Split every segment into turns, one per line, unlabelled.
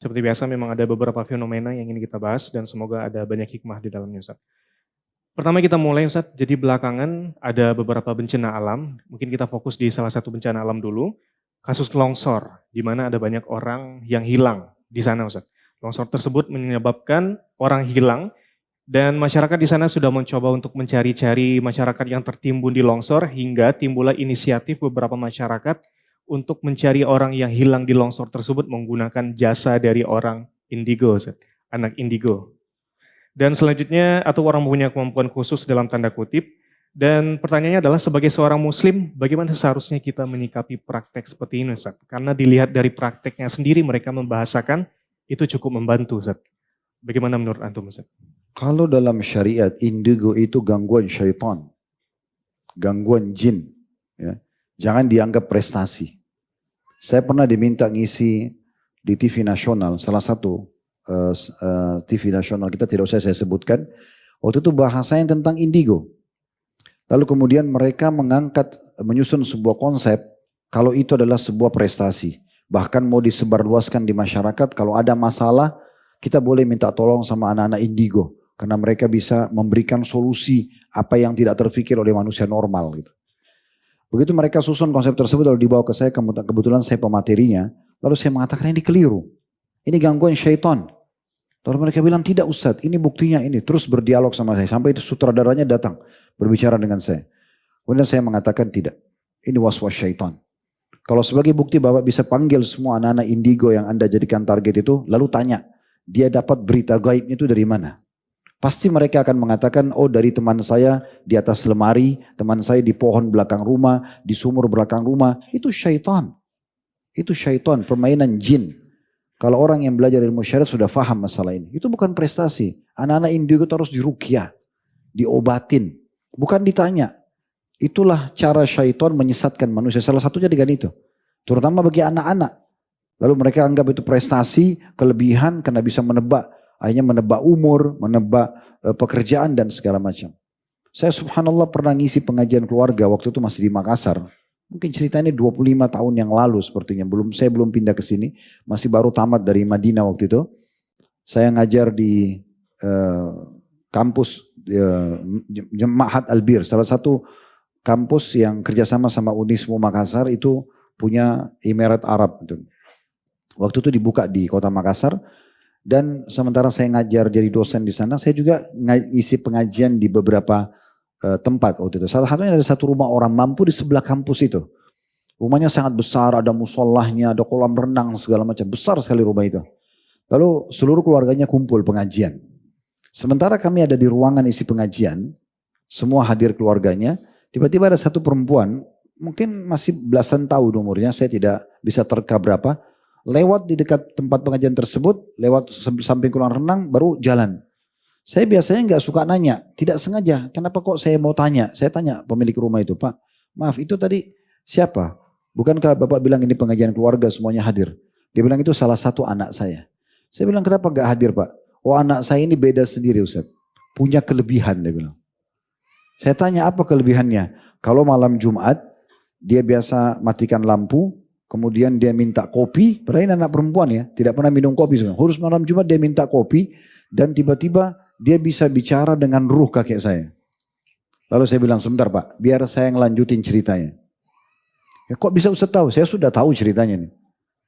Seperti biasa memang ada beberapa fenomena yang ingin kita bahas dan semoga ada banyak hikmah di dalamnya Ustaz. Pertama kita mulai Ustaz, jadi belakangan ada beberapa bencana alam, mungkin kita fokus di salah satu bencana alam dulu, kasus longsor, di mana ada banyak orang yang hilang di sana Ustaz. Longsor tersebut menyebabkan orang hilang dan masyarakat di sana sudah mencoba untuk mencari-cari masyarakat yang tertimbun di longsor hingga timbullah inisiatif beberapa masyarakat untuk mencari orang yang hilang di longsor tersebut menggunakan jasa dari orang indigo, anak indigo. Dan selanjutnya atau orang punya kemampuan khusus dalam tanda kutip. Dan pertanyaannya adalah sebagai seorang muslim bagaimana seharusnya kita menyikapi praktek seperti ini Ustaz? Karena dilihat dari prakteknya sendiri mereka membahasakan itu cukup membantu Ustaz. Bagaimana menurut antum Ustaz?
Kalau dalam syariat indigo itu gangguan syaitan, gangguan jin, ya. Jangan dianggap prestasi. Saya pernah diminta ngisi di TV nasional, salah satu TV nasional kita tidak usah saya sebutkan. Waktu itu bahasanya tentang indigo. Lalu kemudian mereka menyusun sebuah konsep kalau itu adalah sebuah prestasi. Bahkan mau disebarluaskan di masyarakat kalau ada masalah kita boleh minta tolong sama anak-anak indigo. Karena mereka bisa memberikan solusi apa yang tidak terfikir oleh manusia normal. Gitu. Begitu mereka susun konsep tersebut lalu dibawa ke saya, kebetulan saya pematerinya. Lalu saya mengatakan ini keliru. Ini gangguan syaitan. Lalu mereka bilang tidak Ustadz, ini buktinya ini. Terus berdialog sama saya. Sampai itu sutradaranya datang berbicara dengan saya. Kemudian saya mengatakan tidak. Ini was-was syaitan. Kalau sebagai bukti Bapak bisa panggil semua anak-anak indigo yang Anda jadikan target itu. Lalu tanya, dia dapat berita gaibnya itu dari mana? Pasti mereka akan mengatakan, oh dari teman saya di atas lemari, teman saya di pohon belakang rumah, di sumur belakang rumah. Itu syaitan. Itu syaitan, permainan jin. Kalau orang yang belajar ilmu syariat sudah faham masalah ini. Itu bukan prestasi. Anak-anak indigo itu harus diruqyah, diobatin. Bukan ditanya. Itulah cara syaitan menyesatkan manusia. Salah satunya dengan itu. Terutama bagi anak-anak. Lalu mereka anggap itu prestasi, kelebihan karena bisa menebak. Akhirnya menebak umur, menebak pekerjaan dan segala macam. Saya subhanallah pernah ngisi pengajian keluarga waktu itu masih di Makassar. Mungkin ceritanya 25 tahun yang lalu sepertinya. Saya belum pindah ke sini. Masih baru tamat dari Madinah waktu itu. Saya ngajar di kampus Ma'had Albir. Salah satu kampus yang kerjasama sama Unismu Makassar itu punya Emirat Arab. Waktu itu dibuka di kota Makassar. Dan sementara saya ngajar jadi dosen di sana, saya juga ngisi pengajian di beberapa tempat waktu itu. Salah satunya ada satu rumah orang mampu di sebelah kampus itu. Rumahnya sangat besar, ada musolahnya, ada kolam renang segala macam. Besar sekali rumah itu. Lalu seluruh keluarganya kumpul pengajian. Sementara kami ada di ruangan isi pengajian, semua hadir keluarganya, tiba-tiba ada satu perempuan, mungkin masih belasan tahun umurnya, saya tidak bisa terka berapa, lewat di dekat tempat pengajian tersebut, lewat samping kolam renang, baru jalan. Saya biasanya nggak suka nanya, tidak sengaja. Kenapa kok saya mau tanya? Saya tanya pemilik rumah itu, Pak, maaf itu tadi siapa? Bukankah Bapak bilang ini pengajian keluarga semuanya hadir? Dia bilang itu salah satu anak saya. Saya bilang kenapa nggak hadir Pak? Oh anak saya ini beda sendiri Ustaz. Punya kelebihan dia bilang. Saya tanya apa kelebihannya? Kalau malam Jumat dia biasa matikan lampu. Kemudian dia minta kopi, padahal ini anak perempuan ya, tidak pernah minum kopi sebenarnya. Khusus malam Jumat dia minta kopi dan tiba-tiba dia bisa bicara dengan ruh kakek saya. Lalu saya bilang sebentar Pak, biar saya ngelanjutin ceritanya. Ya, kok bisa Ustaz tahu? Saya sudah tahu ceritanya nih.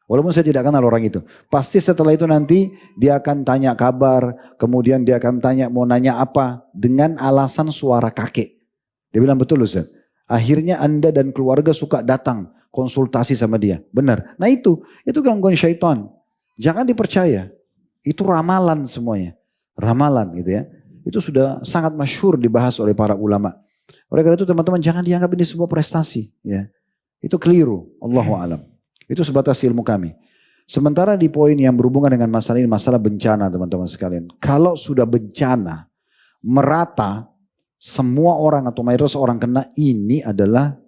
Walaupun saya tidak kenal orang itu. Pasti setelah itu nanti dia akan tanya kabar, kemudian dia akan tanya mau nanya apa dengan alasan suara kakek. Dia bilang betul Ustaz. Akhirnya Anda dan keluarga suka datang konsultasi sama dia. Benar. Nah itu gangguan syaitan. Jangan dipercaya. Itu ramalan semuanya. Ramalan gitu ya. Itu sudah sangat masyhur dibahas oleh para ulama. Oleh karena itu teman-teman jangan dianggap ini sebuah prestasi. Ya. Itu keliru. Allahu a'lam. Itu sebatas ilmu kami. Sementara di poin yang berhubungan dengan masalah ini, masalah bencana teman-teman sekalian. Kalau sudah bencana, merata, semua orang atau mayoritas orang kena, ini adalah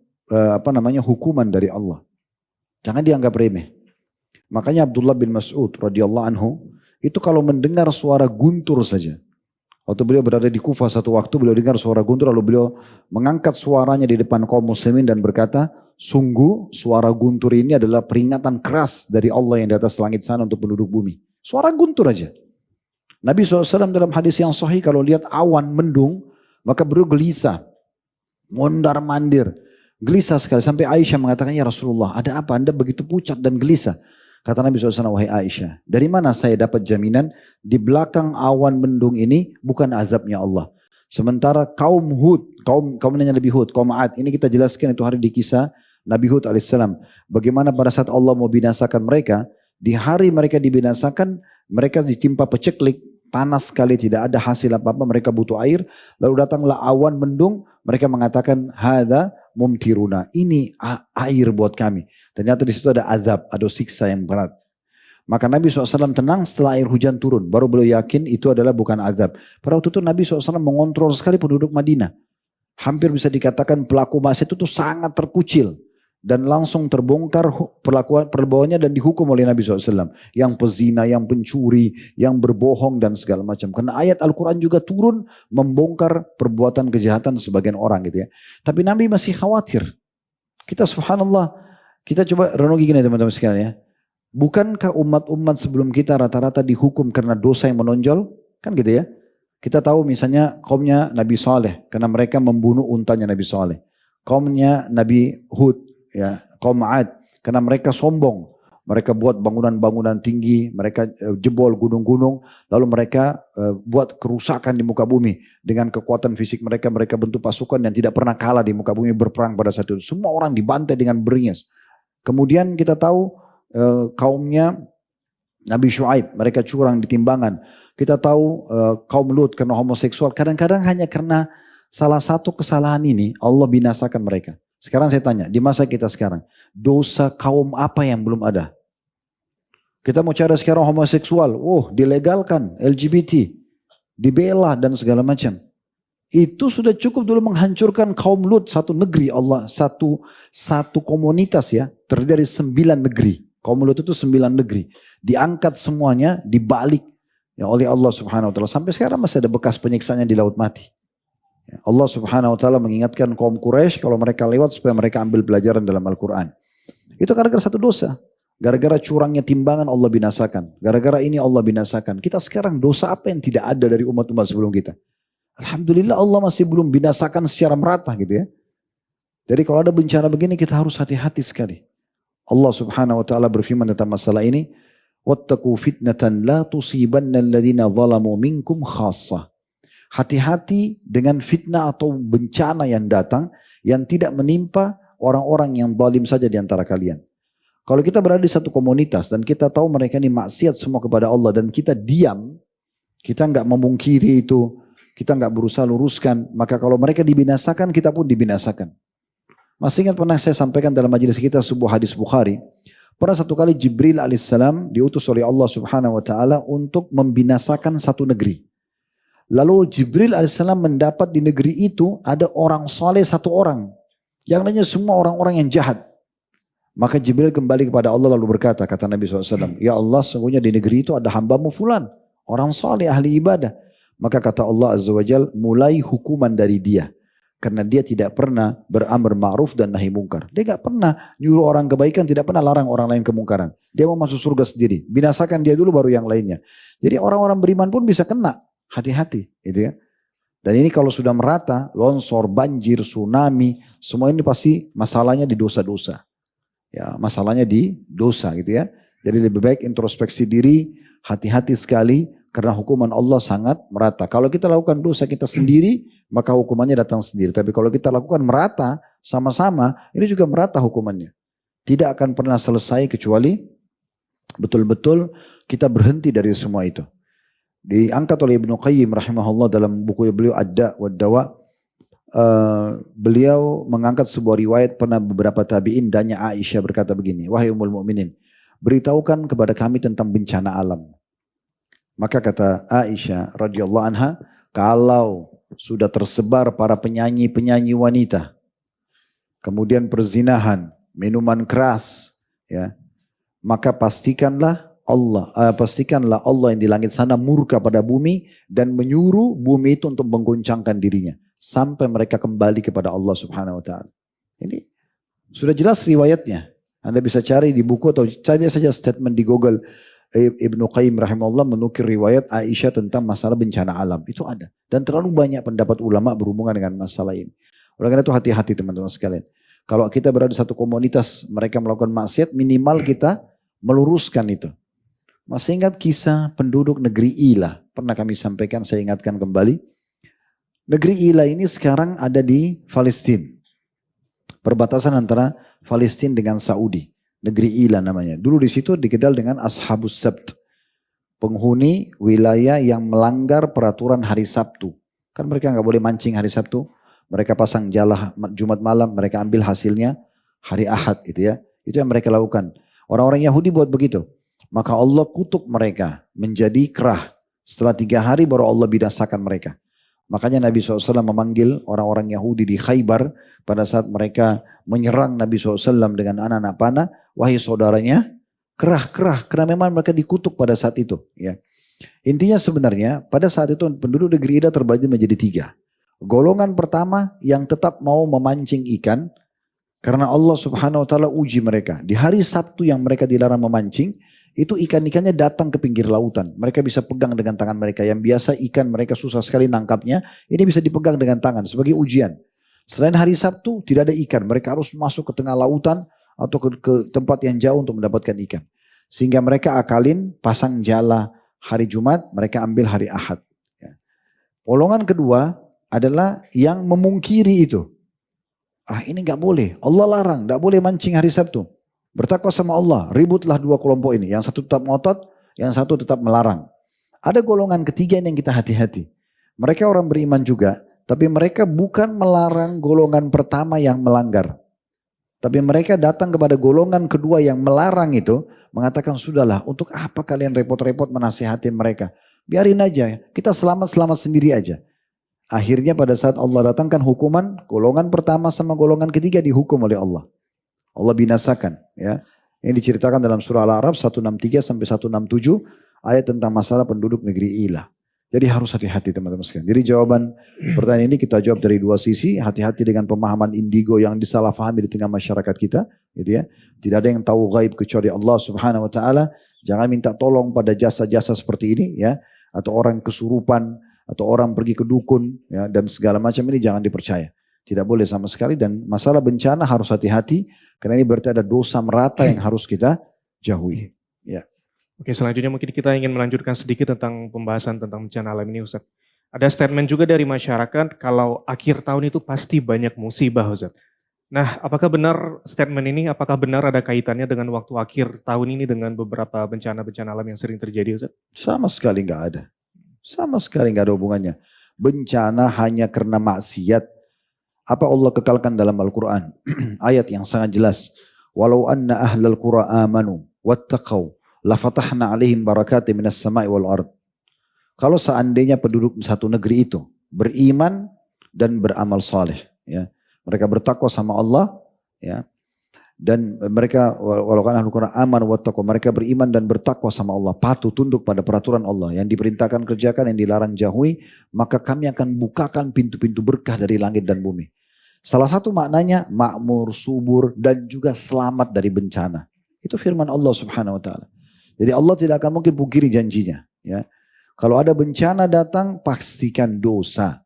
hukuman dari Allah. Jangan dianggap remeh. Makanya Abdullah bin Mas'ud radhiyallahu anhu itu kalau mendengar suara guntur saja. Waktu beliau berada di Kufah satu waktu beliau dengar suara guntur lalu beliau mengangkat suaranya di depan kaum muslimin dan berkata, sungguh suara guntur ini adalah peringatan keras dari Allah yang di atas langit sana untuk penduduk bumi. Suara guntur aja. Nabi SAW dalam hadis yang sahih kalau lihat awan mendung, maka beliau gelisah. Mondar mandir. Gelisah sekali. Sampai Aisyah mengatakan, ya Rasulullah, ada apa? Anda begitu pucat dan gelisah. Kata Nabi SAW, wahai Aisyah, dari mana saya dapat jaminan di belakang awan mendung ini bukan azabnya Allah. Sementara kaum Hud, kaum lebih Hud, kaum Ad, ini kita jelaskan itu hari di kisah Nabi Hud alaihissalam. Bagaimana pada saat Allah mau binasakan mereka, di hari mereka dibinasakan, mereka ditimpa peceklik, panas sekali, tidak ada hasil apa-apa, mereka butuh air. Lalu datanglah awan mendung, mereka mengatakan, hadza mumtiruna, ini air buat kami. Ternyata di situ ada azab, ada siksa yang berat. Maka Nabi SAW tenang setelah air hujan turun. Baru beliau yakin itu adalah bukan azab. Pada waktu itu Nabi SAW mengontrol sekali penduduk Madinah. Hampir bisa dikatakan pelaku maksiat itu sangat terkucil. Dan langsung terbongkar perbuatannya dan dihukum oleh Nabi SAW. Yang pezina, yang pencuri, yang berbohong dan segala macam. Karena ayat Al-Quran juga turun membongkar perbuatan kejahatan sebagian orang gitu ya. Tapi Nabi masih khawatir. Kita subhanallah, kita coba renungi gini teman-teman sekalian ya. Bukankah umat-umat sebelum kita rata-rata dihukum karena dosa yang menonjol? Kan gitu ya. Kita tahu misalnya kaumnya Nabi Saleh karena mereka membunuh untanya Nabi Saleh. Kaumnya Nabi Hud, ya, kaum Ad karena mereka sombong. Mereka buat bangunan-bangunan tinggi, mereka jebol gunung-gunung, lalu mereka buat kerusakan di muka bumi. Dengan kekuatan fisik mereka, mereka bentuk pasukan yang tidak pernah kalah di muka bumi berperang pada saat itu. Semua orang dibantai dengan beringas. Kemudian kita tahu kaumnya Nabi Shu'aib, mereka curang di timbangan. Kita tahu kaum Lut karena homoseksual. Kadang-kadang hanya karena salah satu kesalahan ini Allah binasakan mereka. Sekarang saya tanya, di masa kita sekarang, dosa kaum apa yang belum ada? Kita mau cari sekarang homoseksual, dilegalkan, LGBT, dibela dan segala macam. Itu sudah cukup dulu menghancurkan kaum Lut, satu negeri Allah, satu komunitas ya, terdiri dari 9 negeri. Kaum Lut itu 9 negeri. Diangkat semuanya, dibalik ya, oleh Allah Subhanahu Wa Taala. Sampai sekarang masih ada bekas penyiksanya di Laut Mati. Ya, Allah Subhanahu Wa Taala mengingatkan kaum Quraisy kalau mereka lewat supaya mereka ambil pelajaran dalam Al-Quran. Itu gara-gara satu dosa. Gara-gara curangnya timbangan Allah binasakan. Gara-gara ini Allah binasakan. Kita sekarang dosa apa yang tidak ada dari umat-umat sebelum kita? Alhamdulillah Allah masih belum binasakan secara merata gitu ya. Jadi kalau ada bencana begini kita harus hati-hati sekali. Allah Subhanahu Wa Taala berfirman tentang masalah ini, wattaqu fitnatan la tusibanna alladhina zalamu minkum khassah. Hati-hati dengan fitnah atau bencana yang datang yang tidak menimpa orang-orang yang zalim saja di antara kalian. Kalau kita berada di satu komunitas dan kita tahu mereka ini maksiat semua kepada Allah dan kita diam, kita nggak memungkiri itu, kita nggak berusaha luruskan, maka kalau mereka dibinasakan, kita pun dibinasakan. Masih ingat pernah saya sampaikan dalam majelis kita sebuah hadis Bukhari. Pernah satu kali Jibril alaihissalam diutus oleh Allah Subhanahu Wa Taala untuk membinasakan satu negeri. Lalu Jibril alaihissalam mendapat di negeri itu ada orang saleh satu orang. Yang lainnya semua orang-orang yang jahat. Maka Jibril kembali kepada Allah lalu berkata, kata Nabi SAW, ya Allah sesungguhnya di negeri itu ada hambamu fulan. Orang saleh ahli ibadah. Maka kata Allah Azza wa Jal, mulai hukuman dari dia. Karena dia tidak pernah beramar ma'ruf dan nahi mungkar. Dia gak pernah nyuruh orang kebaikan, tidak pernah larang orang lain kemungkaran. Dia mau masuk surga sendiri. Binasakan dia dulu baru yang lainnya. Jadi orang-orang beriman pun bisa kena. Hati-hati gitu ya. Dan ini kalau sudah merata, longsor, banjir, tsunami, semua ini pasti masalahnya di dosa-dosa. Ya, masalahnya di dosa gitu ya. Jadi lebih baik introspeksi diri, hati-hati sekali. Karena hukuman Allah sangat merata. Kalau kita lakukan dosa kita sendiri, maka hukumannya datang sendiri. Tapi kalau kita lakukan merata, sama-sama, ini juga merata hukumannya. Tidak akan pernah selesai kecuali betul-betul kita berhenti dari semua itu. Diangkat oleh Ibnu Qayyim rahimahullah dalam buku beliau Ad-Da' wad-Dawa. Beliau mengangkat sebuah riwayat pernah beberapa tabi'in danya Aisyah berkata begini, wahai ummul mukminin, beritahukan kepada kami tentang bencana alam. Maka kata Aisyah radhiyallahu anha, kalau sudah tersebar para penyanyi-penyanyi wanita, kemudian perzinahan, minuman keras, ya, maka pastikanlah Allah yang di langit sana murka pada bumi dan menyuruh bumi itu untuk menggoncangkan dirinya sampai mereka kembali kepada Allah Subhanahu Wa Taala. Ini sudah jelas riwayatnya. Anda bisa cari di buku atau cari saja statement di Google. Ibnu Qayyim rahimahullah menukir riwayat Aisyah tentang masalah bencana alam. Itu ada. Dan terlalu banyak pendapat ulama berhubungan dengan masalah ini. Oleh karena itu hati-hati teman-teman sekalian. Kalau kita berada di satu komunitas, mereka melakukan maksiat, minimal kita meluruskan itu. Masih ingat kisah penduduk negeri Ila? Pernah kami sampaikan, saya ingatkan kembali. Negeri Ila ini sekarang ada di Palestina. Perbatasan antara Palestina dengan Saudi. Negeri Ila namanya. Dulu di situ dikenal dengan Ashabus Sabt. Penghuni wilayah yang melanggar peraturan hari Sabtu. Kan mereka nggak boleh mancing hari Sabtu. Mereka pasang jala Jumat malam, mereka ambil hasilnya hari Ahad itu ya. Itu yang mereka lakukan. Orang-orang Yahudi buat begitu. Maka Allah kutuk mereka menjadi kerah. Setelah 3 hari baru Allah binasakan mereka. Makanya Nabi SAW memanggil orang-orang Yahudi di Khaybar pada saat mereka menyerang Nabi SAW dengan anak-anak panah. Wahai saudaranya, kerah-kerah. Karena memang mereka dikutuk pada saat itu. Ya. Intinya sebenarnya pada saat itu penduduk negeri Ida terbagi menjadi 3. Golongan pertama yang tetap mau memancing ikan. Karena Allah Subhanahu Wa Taala uji mereka. Di hari Sabtu yang mereka dilarang memancing. Itu ikan-ikannya datang ke pinggir lautan. Mereka bisa pegang dengan tangan mereka. Yang biasa ikan mereka susah sekali nangkapnya. Ini bisa dipegang dengan tangan sebagai ujian. Selain hari Sabtu tidak ada ikan. Mereka harus masuk ke tengah lautan atau ke tempat yang jauh untuk mendapatkan ikan. Sehingga mereka akalin pasang jala hari Jumat. Mereka ambil hari Ahad. Golongan kedua adalah yang memungkiri itu. Ini gak boleh. Allah larang. Gak boleh mancing hari Sabtu. Bertakwa sama Allah, ributlah 2 kelompok ini. Yang satu tetap ngotot, yang satu tetap melarang. Ada golongan ketiga yang kita hati-hati. Mereka orang beriman juga, tapi mereka bukan melarang golongan pertama yang melanggar. Tapi mereka datang kepada golongan kedua yang melarang itu, mengatakan sudahlah, untuk apa kalian repot-repot menasihatin mereka? Biarin aja, kita selamat-selamat sendiri aja. Akhirnya pada saat Allah datangkan hukuman, golongan pertama sama golongan ketiga dihukum oleh Allah. Allah binasakan ya. Ini diceritakan dalam surah Al-A'raf 163 sampai 167 ayat tentang masalah penduduk negeri Ila. Jadi harus hati-hati teman-teman sekalian. Jadi jawaban pertanyaan ini kita jawab dari 2 sisi, hati-hati dengan pemahaman indigo yang disalahfahami di tengah masyarakat kita, gitu ya. Tidak ada yang tahu gaib kecuali Allah Subhanahu Wa Taala. Jangan minta tolong pada jasa-jasa seperti ini ya, atau orang kesurupan atau orang pergi ke dukun ya, dan segala macam ini jangan dipercaya. Tidak boleh sama sekali, dan masalah bencana harus hati-hati karena ini berarti ada dosa merata yang harus kita jauhi. Ya.
Oke, selanjutnya mungkin kita ingin melanjutkan sedikit tentang pembahasan tentang bencana alam ini, Ustaz. Ada statement juga dari masyarakat kalau akhir tahun itu pasti banyak musibah, Ustaz. Nah, apakah benar statement ini, apakah benar ada kaitannya dengan waktu akhir tahun ini dengan beberapa bencana-bencana alam yang sering terjadi, Ustaz?
Sama sekali nggak ada. Sama sekali nggak ada hubungannya. Bencana hanya karena maksiat. Apa Allah kekalkan dalam Al-Quran? Ayat yang sangat jelas. Walau anna ahlal qura amanu wattaqau lafatahna alaihim barakati minas sama'i wal ard. Kalau seandainya penduduk satu negeri itu beriman dan beramal saleh, ya, mereka bertakwa sama Allah, ya, dan mereka walau kan ahlul qura amanu wattaqau, mereka beriman dan bertakwa sama Allah, patuh tunduk pada peraturan Allah, yang diperintahkan kerjakan, yang dilarang jauhi, maka kami akan bukakan pintu-pintu berkah dari langit dan bumi. Salah satu maknanya makmur, subur, dan juga selamat dari bencana. Itu firman Allah Subhanahu Wa Taala. Jadi Allah tidak akan mungkin pungkiri janjinya. Ya. Kalau ada bencana datang, pastikan dosa.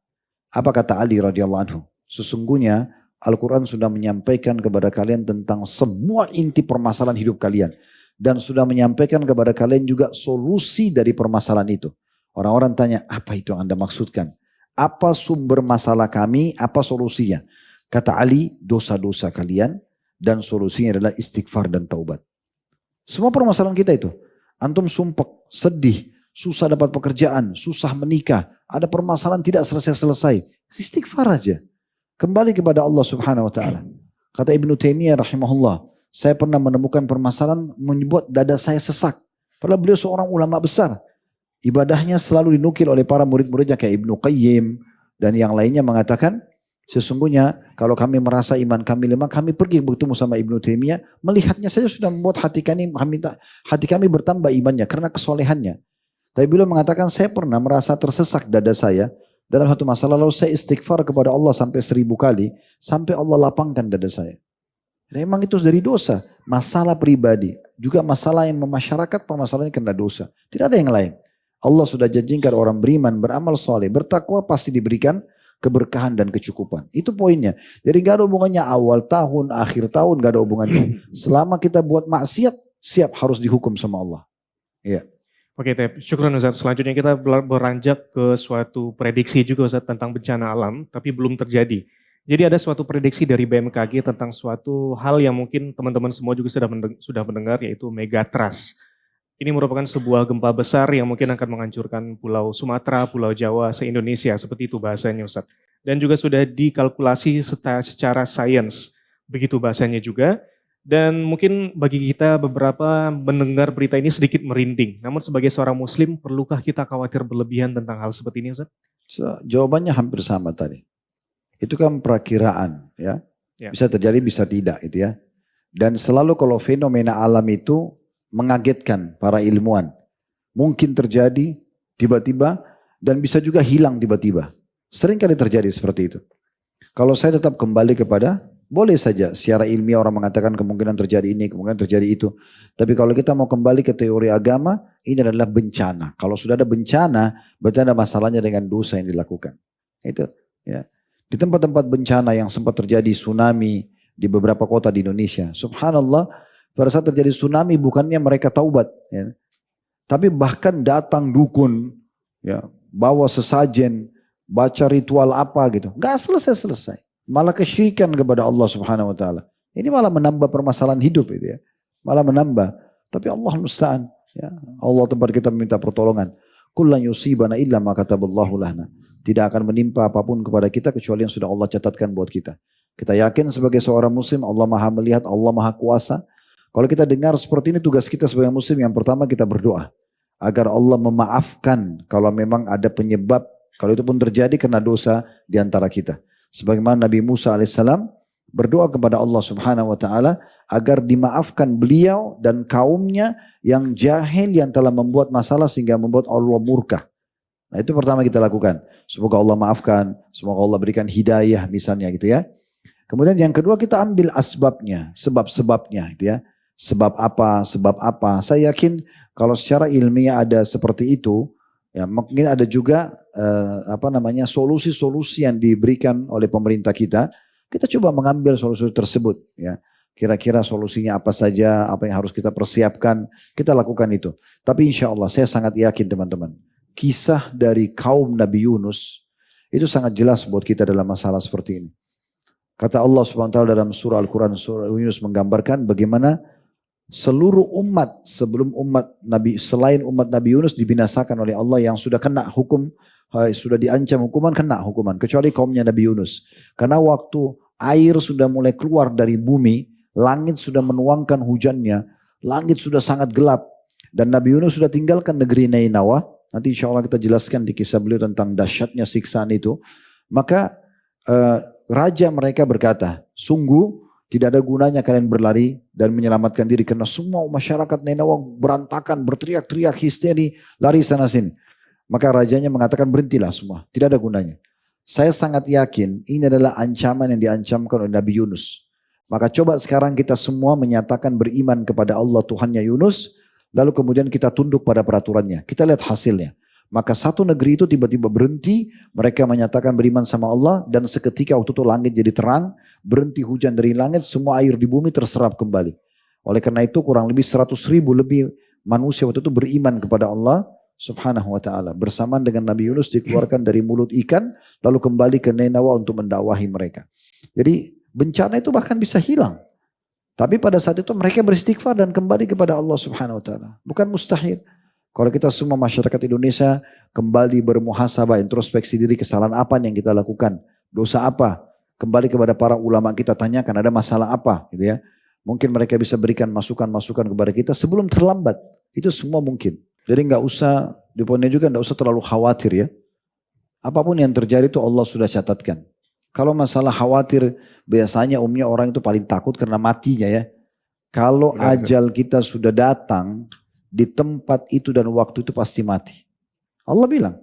Apa kata Ali radhiyallahu anhu? Sesungguhnya Al-Quran sudah menyampaikan kepada kalian tentang semua inti permasalahan hidup kalian. Dan sudah menyampaikan kepada kalian juga solusi dari permasalahan itu. Orang-orang tanya, apa itu yang Anda maksudkan? Apa sumber masalah kami? Apa solusinya? Kata Ali, dosa-dosa kalian dan solusinya adalah istighfar dan taubat. Semua permasalahan kita itu. Antum sumpek, sedih, susah dapat pekerjaan, susah menikah, ada permasalahan tidak selesai-selesai. Istighfar aja. Kembali kepada Allah Subhanahu Wa Taala. Kata Ibnu Taimiyah rahimahullah, saya pernah menemukan permasalahan membuat dada saya sesak. Padahal beliau seorang ulama besar. Ibadahnya selalu dinukil oleh para murid-muridnya kayak Ibnu Qayyim dan yang lainnya mengatakan, sesungguhnya kalau kami merasa iman kami lemah, kami pergi bertemu sama Ibnu Taimiyah, melihatnya saja sudah membuat hati kami bertambah imannya karena kesolehannya. Tapi beliau mengatakan, saya pernah merasa tersesak dada saya dalam satu masalah, lalu saya istighfar kepada Allah sampai 1000 kali, sampai Allah lapangkan dada saya. Dan memang itu dari dosa. Masalah pribadi. Juga masalah yang memasyarakat, permasalahannya karena dosa. Tidak ada yang lain. Allah sudah janjikan orang beriman, beramal soleh, bertakwa pasti diberikan keberkahan dan kecukupan. Itu poinnya. Jadi gak ada hubungannya awal tahun, akhir tahun, gak ada hubungannya. Selama kita buat maksiat, siap harus dihukum sama Allah. Ya.
Oke, Tep. Syukron Ustaz. Selanjutnya kita beranjak ke suatu prediksi juga Ustaz tentang bencana alam, tapi belum terjadi. Jadi ada suatu prediksi dari BMKG tentang suatu hal yang mungkin teman-teman semua juga sudah mendengar, yaitu megatrust. Ini merupakan sebuah gempa besar yang mungkin akan menghancurkan Pulau Sumatera, Pulau Jawa, se-Indonesia, seperti itu bahasanya Ustaz. Dan juga sudah dikalkulasi secara sains, begitu bahasanya juga. Dan mungkin bagi kita beberapa mendengar berita ini sedikit merinding. Namun sebagai seorang muslim, perlukah kita khawatir berlebihan tentang hal seperti ini Ustaz?
Jawabannya hampir sama tadi. Itu kan perakiraan ya. Bisa terjadi, bisa tidak itu ya. Dan selalu kalau fenomena alam itu mengagetkan para ilmuwan. Mungkin terjadi tiba-tiba dan bisa juga hilang tiba-tiba. Sering kali terjadi seperti itu. Kalau saya tetap kembali kepada, boleh saja secara ilmiah orang mengatakan kemungkinan terjadi ini, kemungkinan terjadi itu. Tapi kalau kita mau kembali ke teori agama, ini adalah bencana. Kalau sudah ada bencana, berarti ada masalahnya dengan dosa yang dilakukan. Itu ya. Di tempat-tempat bencana yang sempat terjadi tsunami di beberapa kota di Indonesia. Subhanallah, pada saat terjadi tsunami bukannya mereka taubat. Ya. Tapi bahkan datang dukun, ya, bawa sesajen, baca ritual apa gitu. Gak selesai-selesai. Malah kesyirikan kepada Allah Subhanahu Wa Taala. Ini malah menambah permasalahan hidup itu ya. Malah menambah. Tapi Allah musta'an. Ya. Allah tempat kita meminta pertolongan. Kullan yusibana illa ma kataballahu lahna. Tidak akan menimpa apapun kepada kita kecuali yang sudah Allah catatkan buat kita. Kita yakin sebagai seorang muslim Allah maha melihat, Allah maha kuasa. Kalau kita dengar seperti ini tugas kita sebagai muslim yang pertama kita berdoa. Agar Allah memaafkan kalau memang ada penyebab. Kalau itu pun terjadi karena dosa di antara kita. Sebagaimana Nabi Musa alaihissalam berdoa kepada Allah Subhanahu Wa Taala agar dimaafkan beliau dan kaumnya yang jahil yang telah membuat masalah sehingga membuat Allah murka. Nah itu pertama kita lakukan. Semoga Allah maafkan, semoga Allah berikan hidayah misalnya gitu ya. Kemudian yang kedua kita ambil asbabnya, sebab-sebabnya gitu ya. Sebab apa, sebab apa. Saya yakin kalau secara ilmiah ada seperti itu, ya mungkin ada juga solusi-solusi yang diberikan oleh pemerintah kita. Kita coba mengambil solusi tersebut ya. Kira-kira solusinya apa saja, apa yang harus kita persiapkan, kita lakukan itu. Tapi insya Allah saya sangat yakin teman-teman. Kisah dari kaum Nabi Yunus itu sangat jelas buat kita dalam masalah seperti ini. Kata Allah Subhanahu Wa Taala dalam surah Al-Quran, surah Yunus menggambarkan bagaimana seluruh umat sebelum umat Nabi, selain umat Nabi Yunus dibinasakan oleh Allah yang sudah kena hukum, sudah diancam hukuman, kena hukuman. Kecuali kaumnya Nabi Yunus. Karena waktu air sudah mulai keluar dari bumi, langit sudah menuangkan hujannya, langit sudah sangat gelap. Dan Nabi Yunus sudah tinggalkan negeri Nainawa. Nanti insya Allah kita jelaskan di kisah beliau tentang dahsyatnya siksaan itu. Maka raja mereka berkata, sungguh tidak ada gunanya kalian berlari dan menyelamatkan diri. Karena semua masyarakat Nainawa berantakan, berteriak-teriak, histeri, lari sana sini. Maka rajanya mengatakan berhentilah semua, tidak ada gunanya. Saya sangat yakin ini adalah ancaman yang diancamkan oleh Nabi Yunus. Maka coba sekarang kita semua menyatakan beriman kepada Allah Tuhannya Yunus. Lalu kemudian kita tunduk pada peraturannya. Kita lihat hasilnya. Maka satu negeri itu tiba-tiba berhenti. Mereka menyatakan beriman sama Allah. Dan seketika waktu itu langit jadi terang. Berhenti hujan dari langit. Semua air di bumi terserap kembali. Oleh karena itu kurang lebih 100.000 lebih manusia waktu itu beriman kepada Allah Subhanahu Wa Taala. Bersamaan dengan Nabi Yunus dikeluarkan dari mulut ikan. Lalu kembali ke Nainawa untuk mendakwahi mereka. Jadi bencana itu bahkan bisa hilang. Tapi pada saat itu mereka beristighfar dan kembali kepada Allah Subhanahu Wa Taala. Bukan mustahil. Kalau kita semua masyarakat Indonesia kembali bermuhasabah, introspeksi diri, kesalahan apa yang kita lakukan, dosa apa, kembali kepada para ulama kita tanyakan ada masalah apa, gitu ya. Mungkin mereka bisa berikan masukan-masukan kepada kita sebelum terlambat. Itu semua mungkin. Jadi nggak usah, di poinnya juga nggak usah terlalu khawatir ya. Apapun yang terjadi itu Allah sudah catatkan. Kalau masalah khawatir, biasanya umumnya orang itu paling takut karena matinya ya. Kalau ajal kita sudah datang, di tempat itu dan waktu itu pasti mati. Allah bilang,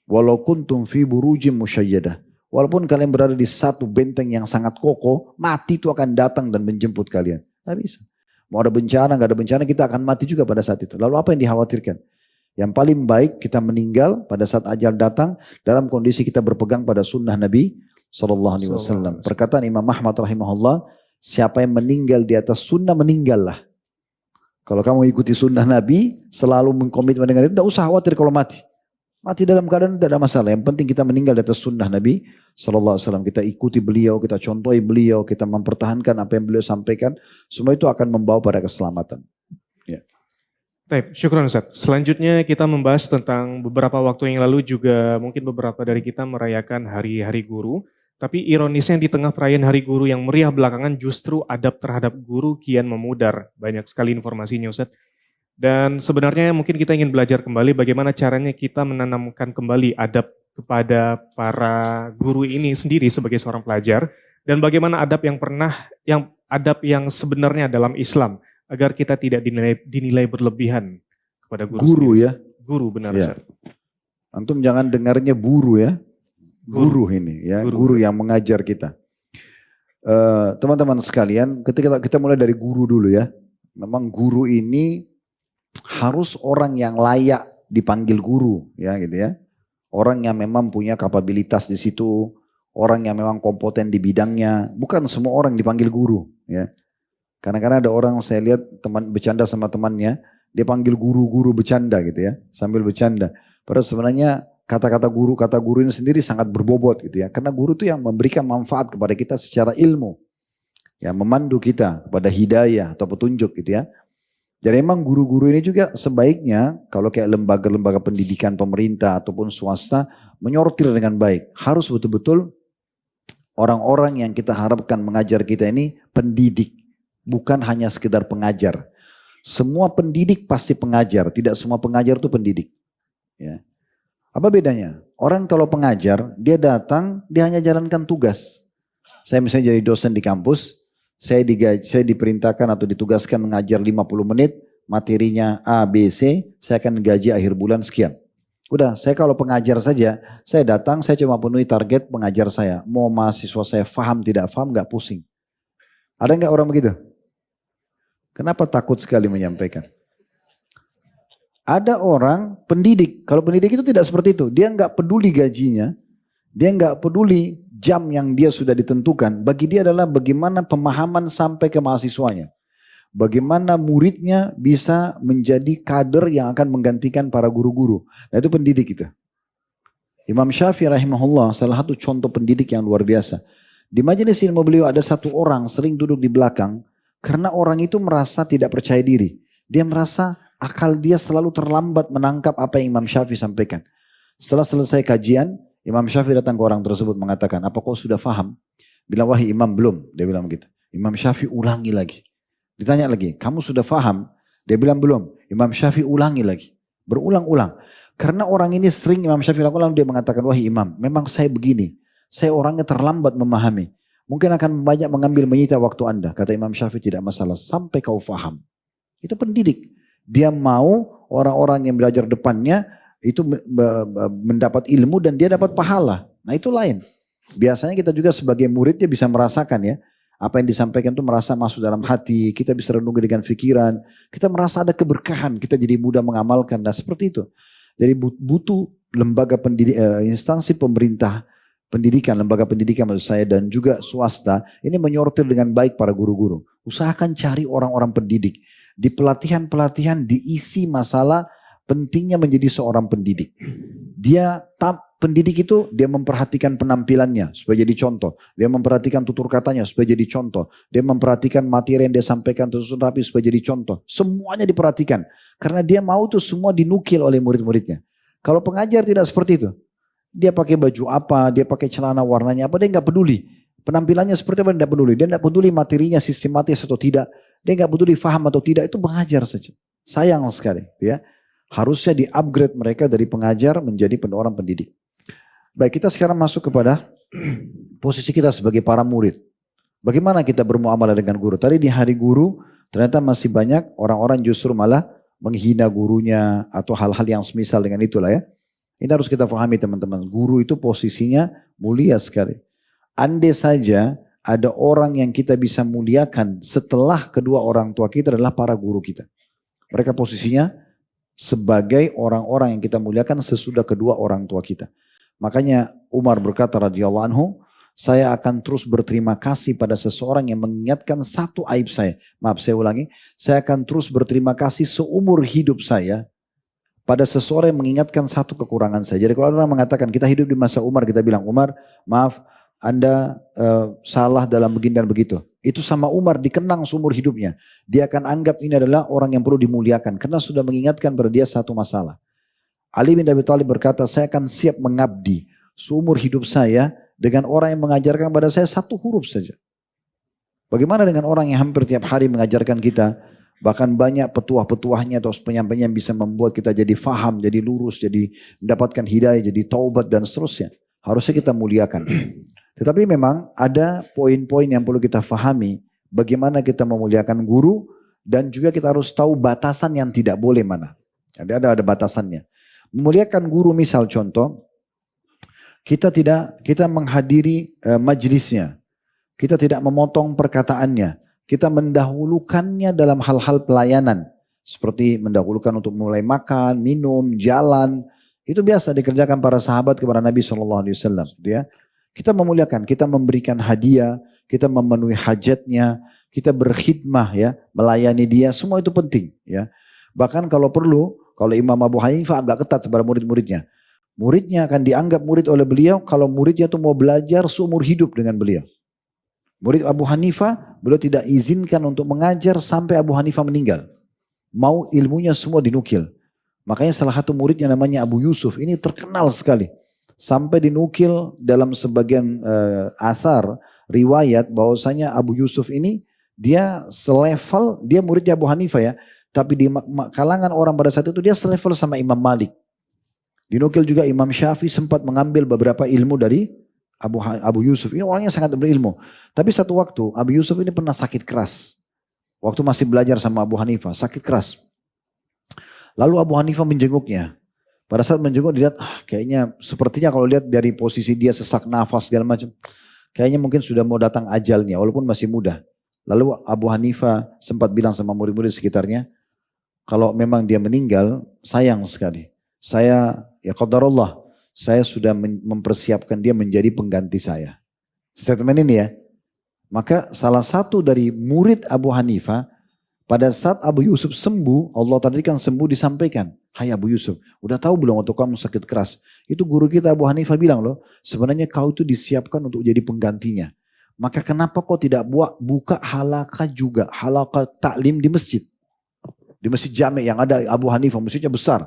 walau kuntum fi burujim musyayyadah. Walaupun kalian berada di satu benteng yang sangat kokoh, mati itu akan datang dan menjemput kalian. Tidak bisa. Mau ada bencana, nggak ada bencana, kita akan mati juga pada saat itu. Lalu apa yang dikhawatirkan? Yang paling baik kita meninggal pada saat ajal datang dalam kondisi kita berpegang pada sunnah Nabi SAW. Perkataan Imam Ahmad rahimahullah, siapa yang meninggal di atas sunnah meninggallah. Kalau kamu ikuti sunnah Nabi, selalu mengkomitmen dengan itu, tidak usah khawatir kalau mati. Mati dalam keadaan tidak ada masalah. Yang penting kita meninggal di atas sunnah Nabi SAW. Kita ikuti beliau, kita contohi beliau, kita mempertahankan apa yang beliau sampaikan. Semua itu akan membawa pada keselamatan. Ya.
Baik, syukran Ustaz. Selanjutnya kita membahas tentang beberapa waktu yang lalu juga mungkin beberapa dari kita merayakan hari-hari guru. Tapi ironisnya di tengah perayaan hari guru yang meriah belakangan justru adab terhadap guru kian memudar. Banyak sekali informasinya Ustaz. Dan sebenarnya mungkin kita ingin belajar kembali bagaimana caranya kita menanamkan kembali adab kepada para guru ini sendiri sebagai seorang pelajar. Dan bagaimana adab yang sebenarnya dalam Islam. Agar kita tidak dinilai berlebihan kepada guru
sendiri. Ya?
Guru benar.
Ya. Antum jangan dengarnya buru ya. Guru ini ya. Guru yang mengajar kita. Teman-teman sekalian, ketika kita mulai dari guru dulu ya. Memang guru ini harus orang yang layak dipanggil guru ya gitu ya. Orang yang memang punya kapabilitas di situ. Orang yang memang kompeten di bidangnya. Bukan semua orang dipanggil guru ya. Kadang-kadang ada orang saya lihat teman bercanda sama temannya, dia panggil guru-guru bercanda gitu ya, sambil bercanda. Padahal sebenarnya kata guru ini sendiri sangat berbobot gitu ya. Karena guru itu yang memberikan manfaat kepada kita secara ilmu. Ya, memandu kita kepada hidayah atau petunjuk gitu ya. Jadi memang guru-guru ini juga sebaiknya kalau kayak lembaga-lembaga pendidikan pemerintah ataupun swasta menyortir dengan baik. Harus betul-betul orang-orang yang kita harapkan mengajar kita ini pendidik. Bukan hanya sekedar pengajar. Semua pendidik pasti pengajar. Tidak semua pengajar itu pendidik. Ya. Apa bedanya? Orang kalau pengajar, dia datang, dia hanya jalankan tugas. Saya misalnya jadi dosen di kampus, saya diperintahkan atau ditugaskan mengajar 50 menit, materinya A, B, C, saya akan gaji akhir bulan sekian. Udah, saya kalau pengajar saja, saya datang, saya cuma penuhi target pengajar saya. Mau mahasiswa saya paham, tidak paham, gak pusing. Ada gak orang begitu? Kenapa takut sekali menyampaikan? Ada orang pendidik, kalau pendidik itu tidak seperti itu. Dia nggak peduli gajinya, dia nggak peduli jam yang dia sudah ditentukan. Bagi dia adalah bagaimana pemahaman sampai ke mahasiswanya. Bagaimana muridnya bisa menjadi kader yang akan menggantikan para guru-guru. Nah itu pendidik itu. Imam Syafi'i rahimahullah salah satu contoh pendidik yang luar biasa. Di majelis ilmu beliau ada satu orang sering duduk di belakang. Karena orang itu merasa tidak percaya diri. Dia merasa akal dia selalu terlambat menangkap apa yang Imam Syafi'i sampaikan. Setelah selesai kajian, Imam Syafi'i datang ke orang tersebut mengatakan, apa kau sudah faham? Bilang, wahai imam, belum. Dia bilang begitu. Imam Syafi'i ulangi lagi. Ditanya lagi, kamu sudah faham? Dia bilang belum. Imam Syafi'i ulangi lagi. Berulang-ulang. Karena orang ini sering Imam Syafi'i ulang, dia mengatakan, wahai imam, memang saya begini. Saya orangnya terlambat memahami. Mungkin akan banyak mengambil menyita waktu Anda. Kata Imam Syafi'i tidak masalah. Sampai kau faham. Itu pendidik. Dia mau orang-orang yang belajar depannya itu mendapat ilmu dan dia dapat pahala. Nah itu lain. Biasanya kita juga sebagai murid dia bisa merasakan ya. Apa yang disampaikan itu merasa masuk dalam hati. Kita bisa renungi dengan pikiran. Kita merasa ada keberkahan. Kita jadi mudah mengamalkan. Nah seperti itu. Jadi butuh lembaga instansi pemerintah. Pendidikan, lembaga pendidikan maksud saya dan juga swasta ini menyortir dengan baik para guru-guru. Usahakan cari orang-orang pendidik. Di pelatihan-pelatihan diisi masalah pentingnya menjadi seorang pendidik. Pendidik itu dia memperhatikan penampilannya supaya jadi contoh. Dia memperhatikan tutur katanya supaya jadi contoh. Dia memperhatikan materi yang dia sampaikan tersusun rapi supaya jadi contoh. Semuanya diperhatikan. Karena dia mau tuh semua dinukil oleh murid-muridnya. Kalau pengajar tidak seperti itu. Dia pakai baju apa, dia pakai celana warnanya apa, dia nggak peduli. Penampilannya seperti apa, dia nggak peduli. Dia nggak peduli materinya sistematis atau tidak. Dia nggak peduli faham atau tidak, itu pengajar saja. Sayang sekali. Ya. Harusnya di-upgrade mereka dari pengajar menjadi orang pendidik. Baik, kita sekarang masuk kepada posisi kita sebagai para murid. Bagaimana kita bermuamalah dengan guru? Tadi di hari guru, ternyata masih banyak orang-orang justru malah menghina gurunya atau hal-hal yang semisal dengan itulah ya. Ini harus kita pahami teman-teman. Guru itu posisinya mulia sekali. Andai saja ada orang yang kita bisa muliakan setelah kedua orang tua kita adalah para guru kita. Mereka posisinya sebagai orang-orang yang kita muliakan sesudah kedua orang tua kita. Makanya Umar berkata radhiyallahu anhu, saya akan terus berterima kasih pada seseorang yang mengingatkan satu aib saya. Maaf saya ulangi, saya akan terus berterima kasih seumur hidup saya pada seseorang yang mengingatkan satu kekurangan saya. Jadi kalau orang mengatakan kita hidup di masa Umar, kita bilang Umar maaf Anda salah dalam begini dan begitu. Itu sama Umar dikenang seumur hidupnya. Dia akan anggap ini adalah orang yang perlu dimuliakan karena sudah mengingatkan pada dia satu masalah. Ali bin Abi Thalib berkata, saya akan siap mengabdi seumur hidup saya dengan orang yang mengajarkan pada saya satu huruf saja. Bagaimana dengan orang yang hampir tiap hari mengajarkan kita, bahkan banyak petuah-petuahnya atau penyampainya yang bisa membuat kita jadi faham, jadi lurus, jadi mendapatkan hidayah, jadi taubat dan seterusnya. Harusnya kita muliakan. Tetapi memang ada poin-poin yang perlu kita fahami, bagaimana kita memuliakan guru, dan juga kita harus tahu batasan yang tidak boleh mana. Jadi ada batasannya. Memuliakan guru misal contoh, kita menghadiri majlisnya, kita tidak memotong perkataannya, kita mendahulukannya dalam hal-hal pelayanan, seperti mendahulukan untuk mulai makan, minum, jalan, itu biasa dikerjakan para sahabat kepada Nabi SAW. Ya. Kita memuliakan, kita memberikan hadiah, kita memenuhi hajatnya, kita berkhidmah ya, melayani dia, semua itu penting ya. Bahkan kalau perlu, kalau Imam Abu Hanifah agak ketat kepada murid-muridnya. Muridnya akan dianggap murid oleh beliau kalau muridnya itu mau belajar seumur hidup dengan beliau. Murid Abu Hanifah, beliau tidak izinkan untuk mengajar sampai Abu Hanifah meninggal. Mau ilmunya semua dinukil. Makanya salah satu muridnya namanya Abu Yusuf, ini terkenal sekali. Sampai dinukil dalam sebagian athar, riwayat bahwasanya Abu Yusuf ini dia selevel, dia muridnya Abu Hanifah ya. Tapi di kalangan orang pada saat itu dia selevel sama Imam Malik. Dinukil juga Imam Syafi'i sempat mengambil beberapa ilmu dari Abu Yusuf. Ini orangnya sangat berilmu. Tapi satu waktu Abu Yusuf ini pernah sakit keras. Waktu masih belajar sama Abu Hanifah, sakit keras. Lalu Abu Hanifah menjenguknya. Pada saat menjenguk dilihat, kayaknya sepertinya kalau lihat dari posisi dia sesak nafas segala macam. Kayaknya mungkin sudah mau datang ajalnya walaupun masih muda. Lalu Abu Hanifah sempat bilang sama murid-murid sekitarnya, kalau memang dia meninggal, sayang sekali. Saya, ya qadarullah, saya sudah mempersiapkan dia menjadi pengganti saya. Statement ini ya. Maka salah satu dari murid Abu Hanifah, pada saat Abu Yusuf sembuh, Allah tadikan sembuh disampaikan. Hai Abu Yusuf, udah tahu belum waktu kamu sakit keras? Itu guru kita Abu Hanifah bilang loh, sebenarnya kau itu disiapkan untuk jadi penggantinya. Maka kenapa kau tidak buka halaqah juga, halaqah taklim di masjid? Di masjid Jami' yang ada Abu Hanifah, masjidnya besar.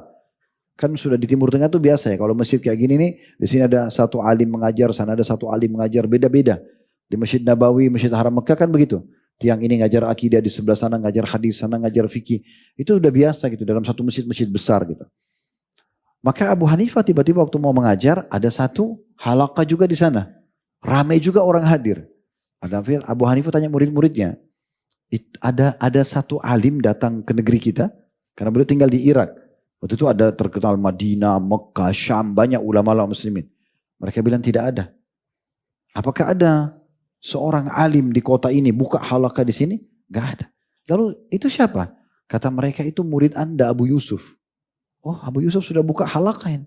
Kan sudah di Timur Tengah tuh biasa ya, kalau masjid kayak gini nih, di sini ada satu alim mengajar, sana ada satu alim mengajar, beda-beda. Di Masjid Nabawi, Masjid Haram Mekah kan begitu. Tiang ini ngajar akidah, di sebelah sana ngajar hadis, sana ngajar fikih. Itu udah biasa gitu dalam satu masjid-masjid besar gitu. Maka Abu Hanifah tiba-tiba waktu mau mengajar, ada satu halaqah juga di sana. Ramai juga orang hadir. Abu Hanifah tanya murid-muridnya, ada satu alim datang ke negeri kita, karena beliau tinggal di Irak. Waktu itu ada terkenal Madinah, Mekah, Syam, banyak ulama-ulama muslimin. Mereka bilang tidak ada. Apakah ada seorang alim di kota ini buka halaqah di sini? Gak ada. Lalu itu siapa? Kata mereka itu murid Anda Abu Yusuf. Oh Abu Yusuf sudah buka halaqah.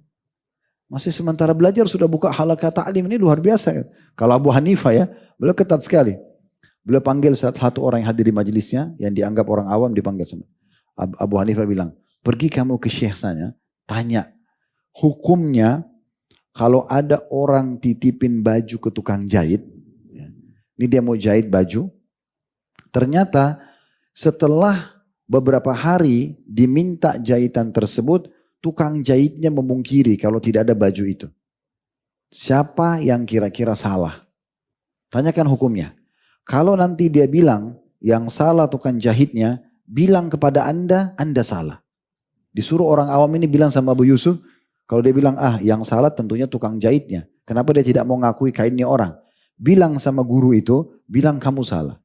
Masih sementara belajar sudah buka halaqah ta'lim, ini luar biasa. Kalau Abu Hanifah ya, beliau ketat sekali. Beliau panggil satu orang yang hadir di majelisnya, yang dianggap orang awam dipanggil sama. Abu Hanifah bilang, pergi kamu ke syekh sana, tanya hukumnya kalau ada orang titipin baju ke tukang jahit, ini dia mau jahit baju, ternyata setelah beberapa hari diminta jahitan tersebut, tukang jahitnya memungkiri kalau tidak ada baju itu. Siapa yang kira-kira salah? Tanyakan hukumnya. Kalau nanti dia bilang yang salah tukang jahitnya, bilang kepada Anda salah. Disuruh orang awam ini bilang sama Abu Yusuf, kalau dia bilang yang salah tentunya tukang jahitnya. Kenapa dia tidak mau ngakui kainnya orang? Bilang sama guru itu, bilang kamu salah.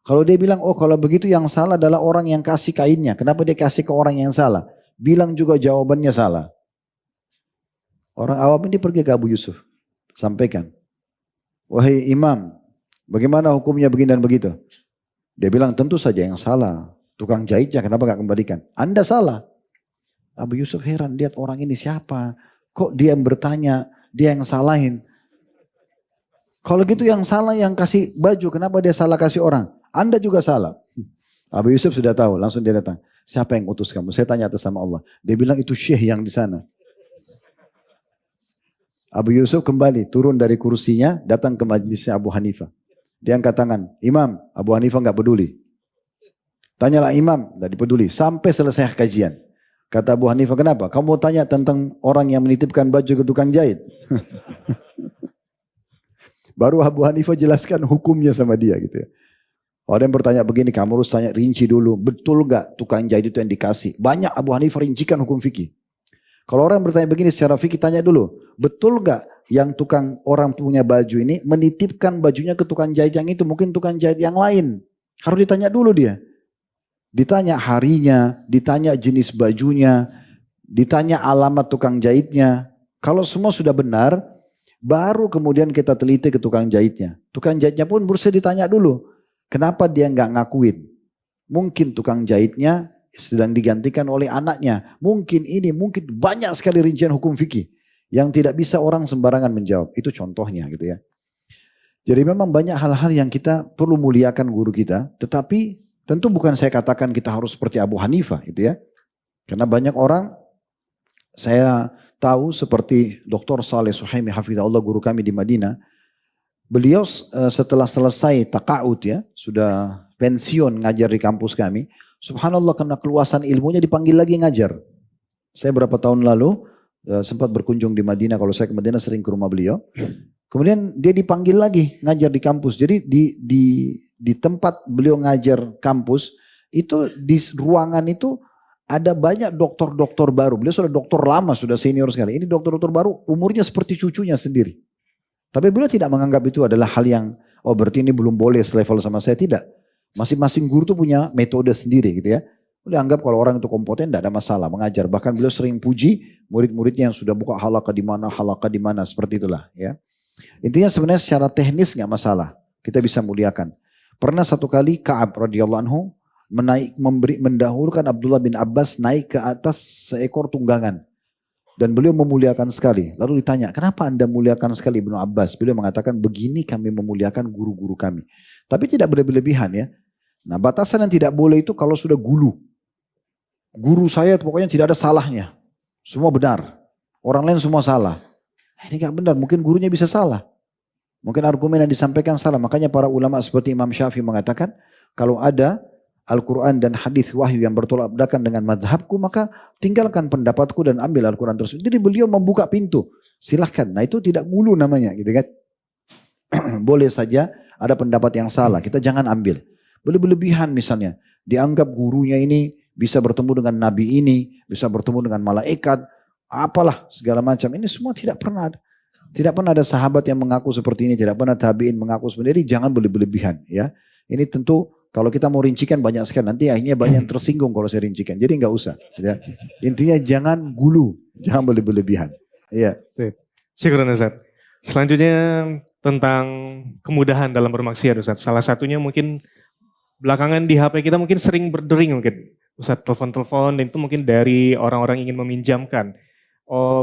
Kalau dia bilang, oh kalau begitu yang salah adalah orang yang kasih kainnya. Kenapa dia kasih ke orang yang salah? Bilang juga jawabannya salah. Orang awam ini pergi ke Abu Yusuf. Sampaikan. Wahai imam, bagaimana hukumnya begini dan begitu? Dia bilang tentu saja yang salah. Tukang jahitnya kenapa gak kembalikan? Anda salah. Abu Yusuf heran, lihat orang ini siapa? Kok dia yang bertanya, dia yang salahin? Kalau gitu yang salah yang kasih baju, kenapa dia salah kasih orang? Anda juga salah. Abu Yusuf sudah tahu, langsung dia datang. Siapa yang utus kamu? Saya tanya atas sama Allah. Dia bilang itu syekh yang di sana. Abu Yusuf kembali turun dari kursinya, datang ke majelisnya Abu Hanifah. Dia angkat tangan, Imam, Abu Hanifah nggak peduli. Tanyalah Imam, nggak dipeduli. Sampai selesai kajian. Kata Abu Hanifah, kenapa? Kamu mau tanya tentang orang yang menitipkan baju ke tukang jahit? Baru Abu Hanifah jelaskan hukumnya sama dia gitu ya. Ada yang bertanya begini, kamu harus tanya rinci dulu. Betul nggak tukang jahit itu yang dikasih? Banyak Abu Hanifah rincikan hukum fikih. Kalau orang bertanya begini secara fikih tanya dulu, betul gak yang tukang orang punya baju ini menitipkan bajunya ke tukang jahit yang itu, mungkin tukang jahit yang lain. Harus ditanya dulu dia. Ditanya harinya, ditanya jenis bajunya, ditanya alamat tukang jahitnya. Kalau semua sudah benar, baru kemudian kita teliti ke tukang jahitnya. Tukang jahitnya pun berusaha ditanya dulu, kenapa dia nggak ngakuin? Mungkin tukang jahitnya sedang digantikan oleh anaknya. Mungkin ini, mungkin banyak sekali rincian hukum fikih yang tidak bisa orang sembarangan menjawab. Itu contohnya gitu ya. Jadi memang banyak hal-hal yang kita perlu muliakan guru kita, tetapi tentu bukan saya katakan kita harus seperti Abu Hanifah gitu ya. Karena banyak orang, saya tahu seperti Dr. Saleh Suhaimi Hafizahullah, guru kami di Madinah. Beliau setelah selesai taqa'ud ya, sudah pensiun ngajar di kampus kami. Subhanallah karena keluasan ilmunya dipanggil lagi ngajar. Saya berapa tahun lalu sempat berkunjung di Madinah. Kalau saya ke Madinah sering ke rumah beliau. Kemudian dia dipanggil lagi ngajar di kampus. Jadi di tempat beliau ngajar kampus itu di ruangan itu ada banyak dokter-dokter baru. Beliau sudah dokter lama, sudah senior sekali. Ini dokter-dokter baru umurnya seperti cucunya sendiri. Tapi beliau tidak menganggap itu adalah hal yang oh berarti ini belum boleh selevel sama saya. Tidak. Masing-masing guru tuh punya metode sendiri gitu ya. Udah anggap kalau orang itu kompeten tidak ada masalah mengajar. Bahkan beliau sering puji murid-muridnya yang sudah buka halaqah di mana seperti itulah ya. Intinya sebenarnya secara teknis nggak masalah. Kita bisa muliakan. Pernah satu kali Ka'ab radhiyallahu anhu mendahulukan Abdullah bin Abbas naik ke atas seekor tunggangan. Dan beliau memuliakan sekali. Lalu ditanya, kenapa anda muliakan sekali Ibnu Abbas? Beliau mengatakan, begini kami memuliakan guru-guru kami. Tapi tidak berlebihan ya. Nah batasan yang tidak boleh itu kalau sudah gulu. Guru saya pokoknya tidak ada salahnya. Semua benar. Orang lain semua salah. Ini gak benar, mungkin gurunya bisa salah. Mungkin argumen yang disampaikan salah. Makanya para ulama seperti Imam Syafi'i mengatakan, kalau ada Al-Quran dan hadis wahyu yang bertolak belakang dengan madhabku, maka tinggalkan pendapatku dan ambil Al-Quran tersebut. Jadi beliau membuka pintu. Silahkan. Nah itu tidak gulu namanya gitu kan. Boleh saja ada pendapat yang salah. Kita jangan ambil. Berlebihan misalnya. Dianggap gurunya ini bisa bertemu dengan nabi ini. Bisa bertemu dengan malaikat. Apalah segala macam. Ini semua tidak pernah ada. Tidak pernah ada sahabat yang mengaku seperti ini. Tidak pernah tabi'in mengaku seperti ini. Jangan berlebihan ya. Ini tentu kalau kita mau rincikan banyak sekali. Nanti akhirnya banyak yang tersinggung kalau saya rincikan. Jadi nggak usah. Ya. Intinya jangan gulu. Jangan berlebihan. Ya.
Syukuran Ustaz. Selanjutnya tentang kemudahan dalam bermaksiat Ustaz. Salah satunya mungkin belakangan di HP kita mungkin sering berdering mungkin. Ustaz telepon-telepon dan itu mungkin dari orang-orang ingin meminjamkan.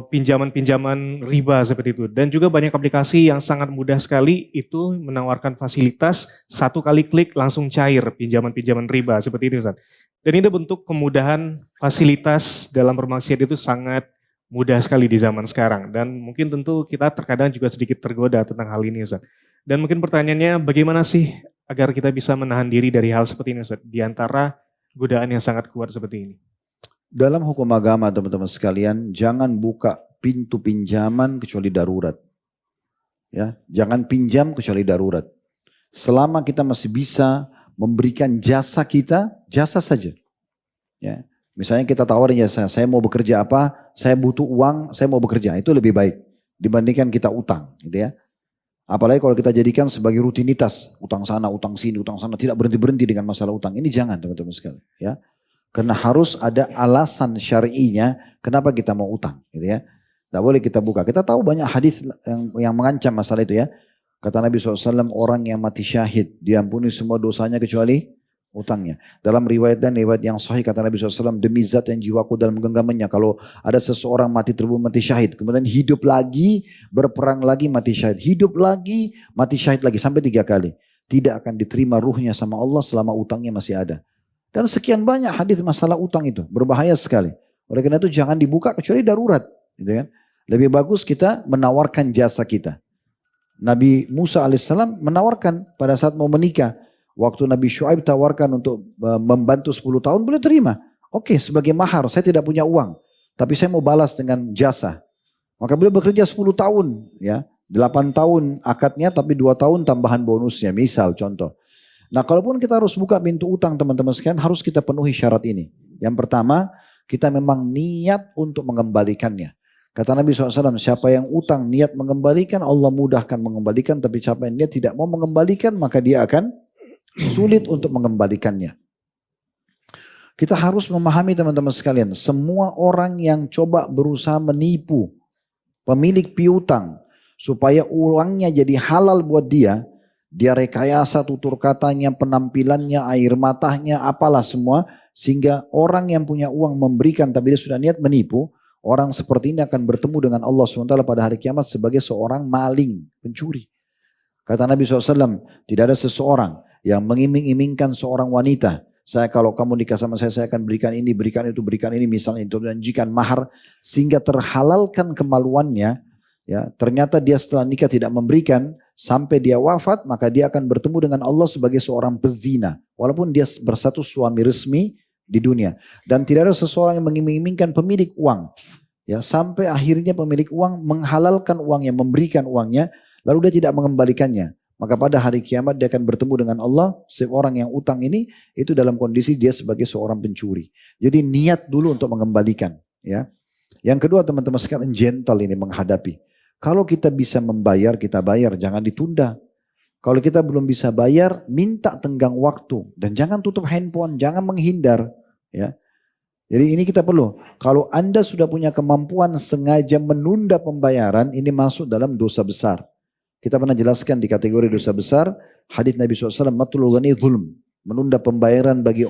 Pinjaman-pinjaman riba seperti itu. Dan juga banyak aplikasi yang sangat mudah sekali itu menawarkan fasilitas satu kali klik langsung cair pinjaman-pinjaman riba seperti itu Ustaz. Dan ini bentuk kemudahan fasilitas dalam bermaksiat itu sangat mudah sekali di zaman sekarang. Dan mungkin tentu kita terkadang juga sedikit tergoda tentang hal ini Ustaz. Dan mungkin pertanyaannya bagaimana sih agar kita bisa menahan diri dari hal seperti ini Ustaz. Di antara godaan yang sangat kuat seperti ini.
Dalam hukum agama teman-teman sekalian, jangan buka pintu pinjaman kecuali darurat. Ya, jangan pinjam kecuali darurat. Selama kita masih bisa memberikan jasa kita, jasa saja. Ya, misalnya kita tawarin jasa, saya mau bekerja apa, saya butuh uang, saya mau bekerja, itu lebih baik dibandingkan kita utang, gitu ya. Apalagi kalau kita jadikan sebagai rutinitas, utang sana, utang sini, utang sana, tidak berhenti-berhenti dengan masalah utang. Ini jangan teman-teman sekalian, ya. Karena harus ada alasan syar'inya kenapa kita mau utang gitu ya. Tidak boleh kita buka. Kita tahu banyak hadis yang mengancam masalah itu ya. Kata Nabi SAW, orang yang mati syahid, diampuni semua dosanya kecuali utangnya. Dalam riwayat dan riwayat yang sahih kata Nabi SAW, demi zat yang jiwaku dalam genggamannya, kalau ada seseorang mati terbunuh mati syahid, kemudian hidup lagi, berperang lagi mati syahid, hidup lagi, mati syahid lagi, sampai 3 kali. Tidak akan diterima ruhnya sama Allah selama utangnya masih ada. Dan sekian banyak hadis masalah utang itu, berbahaya sekali. Oleh karena itu jangan dibuka kecuali darurat. Gitu kan? Lebih bagus kita menawarkan jasa kita. Nabi Musa alaihissalam menawarkan pada saat mau menikah. Waktu Nabi Syuaib tawarkan untuk membantu 10 tahun, boleh terima. Oke, sebagai mahar, saya tidak punya uang. Tapi saya mau balas dengan jasa. Maka beliau bekerja 10 tahun. Ya, 8 tahun akadnya, tapi 2 tahun tambahan bonusnya. Misal contoh. Nah kalaupun kita harus buka pintu utang teman-teman sekalian, harus kita penuhi syarat ini. Yang pertama, kita memang niat untuk mengembalikannya. Kata Nabi SAW, siapa yang utang niat mengembalikan, Allah mudahkan mengembalikan. Tapi siapa yang niat tidak mau mengembalikan, maka dia akan sulit untuk mengembalikannya. Kita harus memahami teman-teman sekalian, semua orang yang coba berusaha menipu pemilik piutang, supaya uangnya jadi halal buat dia rekayasa tutur katanya, penampilannya, air matanya, apalah semua. Sehingga orang yang punya uang memberikan, tapi dia sudah niat menipu. Orang seperti ini akan bertemu dengan Allah SWT pada hari kiamat sebagai seorang maling, pencuri. Kata Nabi SAW, tidak ada seseorang yang mengiming-imingkan seorang wanita. Saya kalau kamu nikah sama saya akan berikan ini, berikan itu, berikan ini. Misalnya itu janjikan mahar. Sehingga terhalalkan kemaluannya. Ya, ternyata dia setelah nikah tidak memberikan. Sampai dia wafat, maka dia akan bertemu dengan Allah sebagai seorang pezina. Walaupun dia berstatus suami resmi di dunia. Dan tidak ada seseorang yang mengiming-imingkan pemilik uang. Ya, sampai akhirnya pemilik uang menghalalkan uangnya, memberikan uangnya, lalu dia tidak mengembalikannya. Maka pada hari kiamat dia akan bertemu dengan Allah, seorang yang utang ini, itu dalam kondisi dia sebagai seorang pencuri. Jadi niat dulu untuk mengembalikan. Ya. Yang kedua teman-teman sekalian, gentle ini menghadapi. Kalau kita bisa membayar, kita bayar, jangan ditunda. Kalau kita belum bisa bayar, minta tenggang waktu. Dan jangan tutup handphone, jangan menghindar. Ya. Jadi ini kita perlu. Kalau Anda sudah punya kemampuan sengaja menunda pembayaran, ini masuk dalam dosa besar. Kita pernah jelaskan di kategori dosa besar, hadits Nabi SAW, matlul ghani zulm. Menunda pembayaran bagi